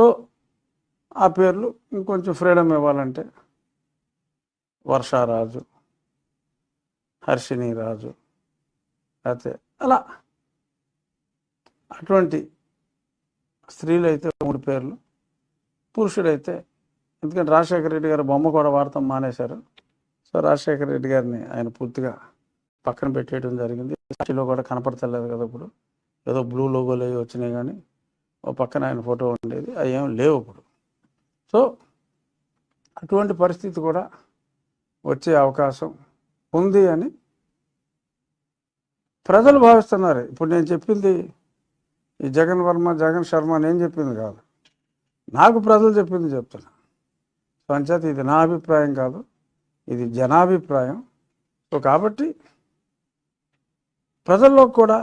So ఆ పేర్లు ఇంకొంచెం ఫ్రీడమ్ ఇవ్వాలంటే వర్షారాజు, హర్షిణి రాజు, లేకపోతే అలా అటువంటి స్త్రీలైతే 3 పేర్లు, పురుషుడైతే ఎందుకంటే రాజశేఖర రెడ్డి గారు బొమ్మ కూడా వాడతాం మానేశారు. సో రాజశేఖర రెడ్డి గారిని ఆయన పూర్తిగా పక్కన పెట్టేయడం జరిగింది. సాక్షిలో కూడా కనపడతలేదు కదా ఇప్పుడు, ఏదో బ్లూ లోగోలు అవి వచ్చినాయి కానీ ఓ పక్కన ఆయన ఫోటో ఉండేది, అవి ఏం లేవు ఇప్పుడు. సో అటువంటి పరిస్థితి కూడా వచ్చే అవకాశం ఉంది అని ప్రజలు భావిస్తున్నారు. ఇప్పుడు నేను చెప్పింది ఈ జగన్ వర్మ, జగన్ శర్మ నేను చెప్పింది కాదు, నాకు ప్రజలు చెప్పింది చెప్తున్నా. పంచాయతీ ఇది నా అభిప్రాయం కాదు, ఇది జనాభిప్రాయం. సో కాబట్టి ప్రజల్లో కూడా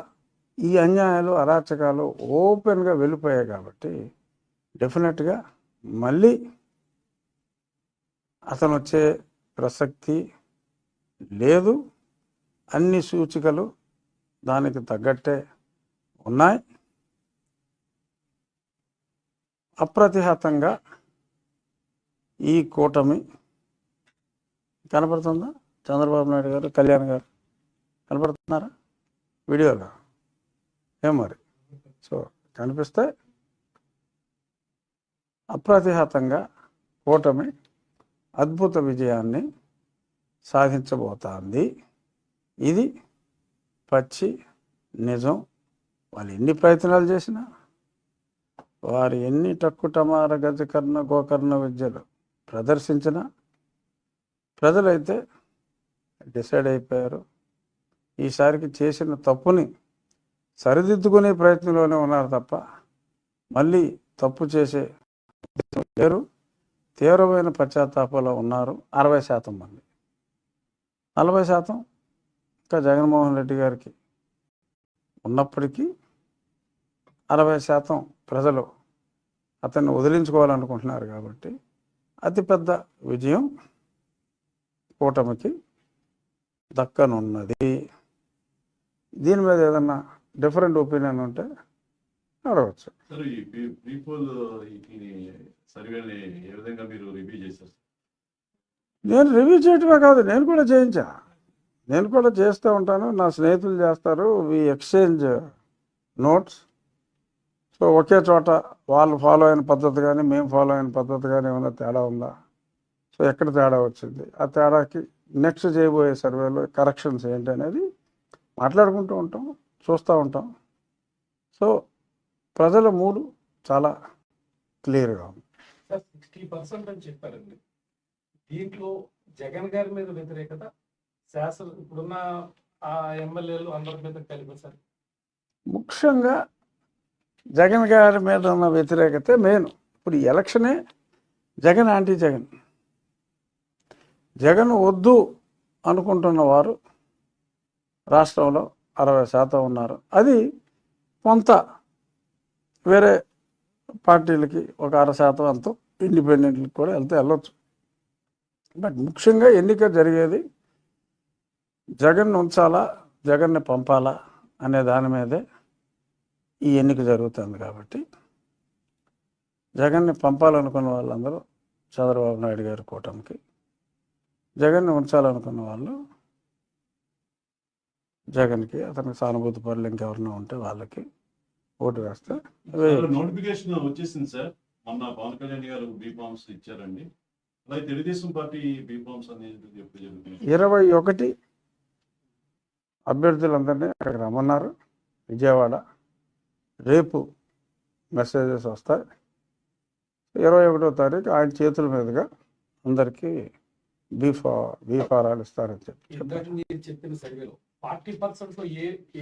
ఈ అన్యాయాలు, అరాచకాలు ఓపెన్గా వెళ్ళిపోయాయి కాబట్టి డెఫినెట్గా మళ్ళీ అతను వచ్చే ప్రసక్తి లేదు. అన్ని సూచికలు దానికి తగ్గట్టే ఉన్నాయి. అప్రతిహతంగా ఈ కూటమి కనపడుతుందా? చంద్రబాబు నాయుడు గారు, కళ్యాణ్ గారు కనపడుతున్నారా వీడియోలో? ఏం మరి? సో కనిపిస్తే అప్రతిహతంగా కూటమి అద్భుత విజయాన్ని సాధించబోతోంది. ఇది పచ్చి నిజం. వాళ్ళు ఎన్ని ప్రయత్నాలు చేసినా, వారు ఎన్ని టక్కుటమార గజకర్ణ గోకర్ణ విద్యలు ప్రదర్శించిన ప్రజలైతే డిసైడ్ అయిపోయారు. ఈసారికి చేసిన తప్పుని సరిదిద్దుకునే ప్రయత్నంలోనే ఉన్నారు తప్ప మళ్ళీ తప్పు చేసే లేరు. తీవ్రమైన పశ్చాత్తాపంలో ఉన్నారు 60% మంది. 40% ఇంకా జగన్మోహన్ రెడ్డి గారికి ఉన్నప్పటికీ 60% ప్రజలు అతన్ని వదిలించుకోవాలనుకుంటున్నారు కాబట్టి అతిపెద్ద విజయం కూటమికి దక్కనున్నది. దీని మీద ఏదన్నా డిఫరెంట్ ఒపీనియన్ ఉంటే అడగచ్చు. నేను రివ్యూ చేయటమే కాదు, నేను కూడా చేయించా, నేను కూడా చేస్తూ ఉంటాను, నా స్నేహితులు చేస్తారు. వి ఎక్స్చేంజ్ నోట్స్. సో ఒకే చోట వాళ్ళు ఫాలో అయిన పద్ధతి కానీ మేము ఫాలో అయిన పద్ధతి కానీ ఏమైనా తేడా ఉందా, సో ఎక్కడ తేడా వచ్చింది, ఆ తేడాకి నెక్స్ట్ చేయబోయే సర్వేలో కరెక్షన్స్ ఏంటి అనేది మాట్లాడుకుంటూ ఉంటాం, చూస్తూ ఉంటాం. సో ప్రజల మూడు చాలా క్లియర్గా ఉంది. 60% అని చెప్పారండి. దీంట్లో జగన్ గారి మీద వ్యతిరేకత శాసన ఇప్పుడున్న ఆ ఎమ్మెల్యేలు అందరి మీద కలిపేశారు. ముఖ్యంగా జగన్ గారి మీద ఉన్న వ్యతిరేకత మెయిన్. ఇప్పుడు ఈ ఎలక్షనే జగన్ యాంటీ జగన్. జగన్ వద్దు అనుకుంటున్న వారు రాష్ట్రంలో 60% ఉన్నారు. అది కొంత వేరే పార్టీలకి ఒక 1/2% అంతా ఇండిపెండెంట్కి కూడా వెళ్ళొచ్చు. బట్ ముఖ్యంగా ఎన్నిక జరిగేది జగన్ ఉంచాలా, జగన్ని పంపాలా అనే దాని మీదే ఈ ఎన్నిక జరుగుతుంది. కాబట్టి జగన్ని పంపాలనుకున్న వాళ్ళందరూ చంద్రబాబు నాయుడు గారి కూటమికి, జగన్ని ఉంచాలనుకున్న వాళ్ళు జగన్కి, అతనికి సానుభూతి పరులు ఇంకెవరైనా ఉంటే వాళ్ళకి ఓటు వేస్తే. నోటిఫికేషన్ వచ్చేసింది సార్, మొన్న పవన్ కళ్యాణ్ గారు బీఫామ్స్ ఇచ్చారండి. అలాగే తెలుగుదేశం పార్టీ బీఫామ్స్ అనేది 21 అభ్యర్థులందరినీ అక్కడికి రమ్మన్నారు విజయవాడ. రేపు మెసేజెస్ వస్తాయి. 21వ తారీఖు ఆయన చేతుల మీదుగా అందరికీ బీఫారాలు ఇస్తారని మీరు చెప్పిన సర్వేలో 40%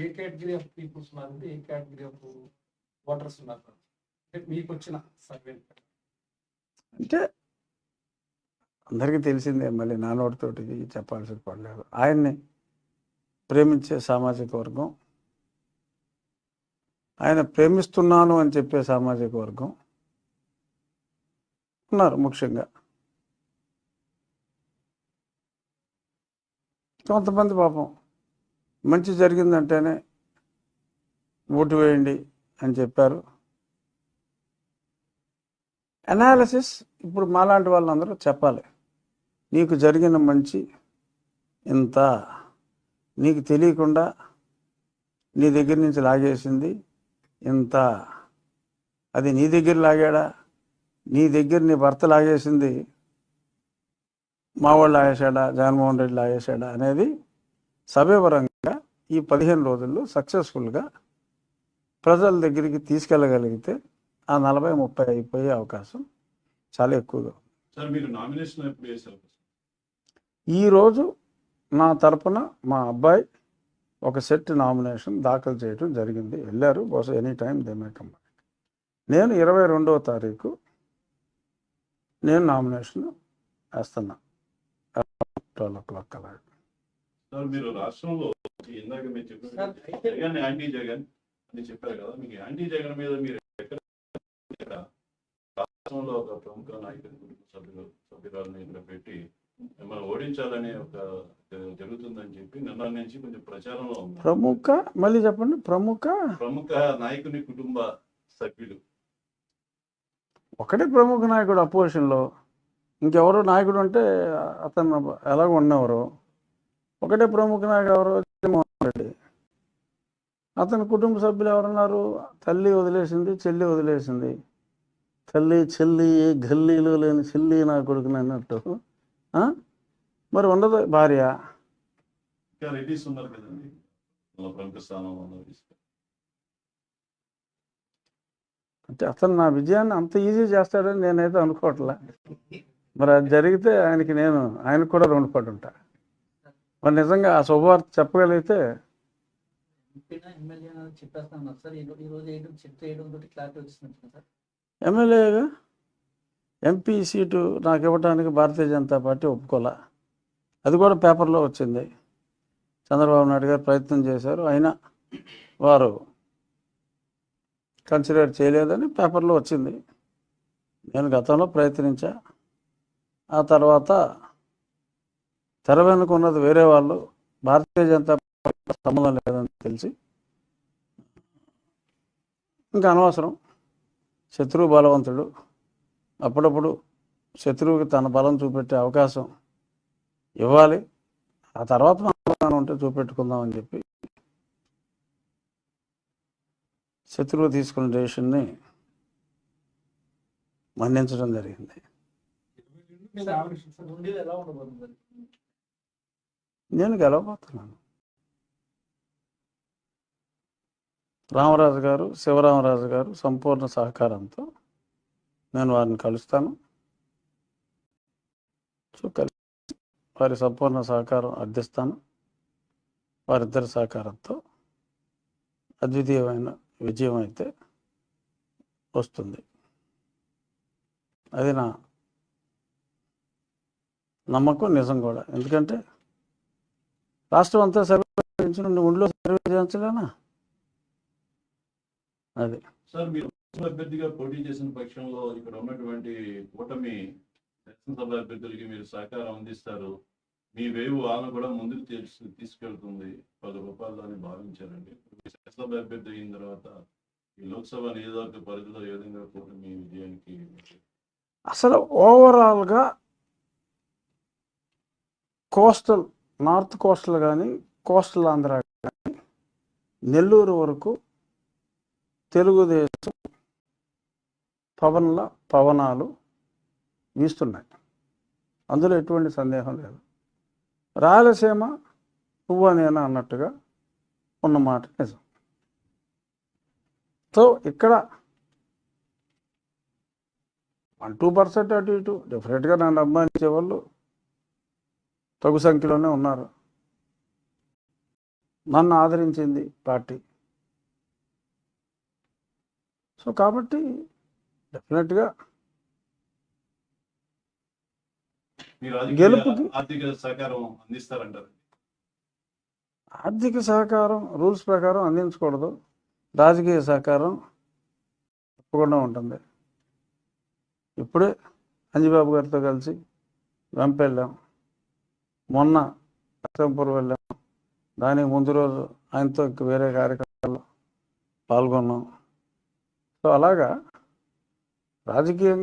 ఏ కేటగిరీ ఆఫ్ పీపుల్స్ ఉన్నారంటే ఏ కేటగిరీ ఆఫ్ ఓటర్స్ ఉన్నారు మీకు వచ్చిన సర్వే? అంటే అందరికీ తెలిసిందే, మళ్ళీ నా నోటితోటి చెప్పాల్సిన పడలేదు. ఆయన్ని ప్రేమించే సామాజిక వర్గం, ఆయన ప్రేమిస్తున్నాను అని చెప్పే సామాజిక వర్గం ఉన్నారు. ముఖ్యంగా కొంతమంది పాపం మంచి జరిగిందంటేనే ఓటు వేయండి అని చెప్పారు. అనాలిసిస్ ఇప్పుడు మాలాంటి వాళ్ళందరూ చెప్పాలి. నీకు జరిగిన మంచి ఇంత, నీకు తెలియకుండా నీ దగ్గర నుంచి లాగేసింది ఇంత, అది నీ దగ్గర లాగాడా, నీ దగ్గర నీ భర్త లాగేసింది మా వాళ్ళు లాగేశాడా, జగన్మోహన్ రెడ్డి లాగేశాడా అనేది సవివరంగా ఈ 15 రోజుల్లో సక్సెస్ఫుల్గా ప్రజల దగ్గరికి తీసుకెళ్ళగలిగితే ఆ 40-30 అయిపోయే అవకాశం చాలా ఎక్కువగా ఉంది. సార్ మీరు నామినేషన్ ఎప్పుడు వేశారు? ఈరోజు నా తరపున మా అబ్బాయి ఒక సెట్ నామినేషన్ దాఖలు చేయడం జరిగింది. వెళ్ళారు, బహుశా any time they may come back. నేను 22వ తారీఖు నేను నామినేషన్ వేస్తున్నా 12 o'clock అలా. సార్ మీరు రాష్ట్రంలో ఇందాక మీరు చెప్పారు జగన్ యాంటీ జగన్ అని చెప్పారు కదా, మీకు యాంటీ జగన్ మీద మీరు ఎక్కడ రాష్ట్రంలో ఒక ప్రముఖ నాయకుని సభ్యురాలను ఇక్కడ పెట్టి మిమ్మల్ని ఓడించాలనే ఒక జరుగుతుందని చెప్పి నిన్న నుంచి కొంచెం ప్రచారంలో ఉంది. ప్రముఖ మళ్ళీ చెప్పండి. ప్రముఖ నాయకుని కుటుంబ సభ్యులు ఒకటే ప్రముఖ నాయకుడు అపోజిషన్లో, ఇంకెవరో నాయకుడు అంటే అతను ఎలాగ ఉన్నవారు. ఒకటే ప్రముఖ నాయకుడు ఎవరు? జగన్మోహన్ రెడ్డి. అతని కుటుంబ సభ్యులు ఎవరున్నారు? తల్లి వదిలేసింది, చెల్లి వదిలేసింది. తల్లి చెల్లి గల్లీలో లేని చెల్లి నా కొడుకుని అన్నట్టు. మరి ఉండదు భార్య. ఇంకా రెడ్డిస్ ఉన్నారు కదండి ప్రముఖ స్థానంలో ఉన్నారు. అంటే అతను నా విజయాన్ని అంత ఈజీ చేస్తాడని నేనైతే అనుకోవట్లే. మరి అది జరిగితే ఆయనకు కూడా రుణపడి ఉంటా. మరి నిజంగా ఆ శుభవార్త చెప్పగలిగితే ఎమ్మెల్యేగా ఎంపీ సీటు నాకు ఇవ్వడానికి భారతీయ జనతా పార్టీ ఒప్పుకోలే. అది కూడా పేపర్లో వచ్చింది. చంద్రబాబు నాయుడు గారు ప్రయత్నం చేశారు, అయినా వారు కన్సిడర్ చేయలేదని పేపర్లో వచ్చింది. నేను గతంలో ప్రయత్నించా. ఆ తర్వాత తెర వెనుక ఉన్నది వేరే వాళ్ళు, భారతీయ జనతా పార్టీ సంబంధం లేదని తెలిసి ఇంకా అనవసరం. శత్రువు బలవంతుడు, అప్పుడప్పుడు శత్రువుకి తన బలం చూపెట్టే అవకాశం ఇవ్వాలి. ఆ తర్వాత మనం ఉంటే చూపెట్టుకుందామని చెప్పి శత్రువు తీసుకున్న డెసిషన్ని మన్నించడం జరిగింది. నేను గెలవబోతున్నాను. రామరాజు గారు, శివరామరాజు గారు సంపూర్ణ సహకారంతో నేను వారిని కలుస్తాను. వారి సంపూర్ణ సహకారం అర్థిస్తాను. వారిద్దరి సహకారంతో అద్వితీయమైన విజయం అయితే వస్తుంది. అది నా నమ్మకం, నిజం కూడా. ఎందుకంటే రాష్ట్రం అంతా సర్వే చేయించిన ఒంట్లో సర్వే చేయించలేనా? అది సార్ మీరు అభ్యర్థిగా పోటీ చేసిన పక్షంలో ఇక్కడ ఉన్నటువంటి కూటమి శాసనసభ అభ్యర్థులకి మీరు సహకారం అందిస్తారు, మీ వేవు వాళ్ళను కూడా ముందుకు తీసుకెళ్తుంది 10 రూపాయలని భావించారండి. శాసనసభ అభ్యర్థి అయిన తర్వాత ఈ లోక్సభ నియోజకవర్గ పరిధిలో ఏ విధంగా కూటమి విజయానికి అసలు ఓవరాల్గా కోస్టల్ నార్త్ కోస్టల్ కానీ కోస్టల్ ఆంధ్ర కానీ నెల్లూరు వరకు తెలుగుదేశం పవనాలు వీస్తున్నాయి. అందులో ఎటువంటి సందేహం లేదు. రాయలసీమ నువ్వు నేను అన్నట్టుగా ఉన్నమాట నిజం. సో ఇక్కడ 1-2% అటు ఇటు డెఫినెట్గా నన్ను అభిమానించే వాళ్ళు తగు సంఖ్యలోనే ఉన్నారు. నన్ను ఆదరించింది పార్టీ. సో కాబట్టి డెఫినెట్గా గెలుపుకి ఆర్థిక సహకారం అందిస్తారంటారు. ఆర్థిక సహకారం రూల్స్ ప్రకారం అందించకూడదు, రాజకీయ సహకారం తప్పకుండా ఉంటుంది. ఇప్పుడే అంజిబాబు గారితో కలిసి వెంప వెళ్ళాం, మొన్న అక్కంపూర్ వెళ్ళాం, దానికి ముందు రోజు ఆయనతో ఇంక వేరే కార్యక్రమాల్లో పాల్గొన్నాం. సో అలాగా రాజకీయంగా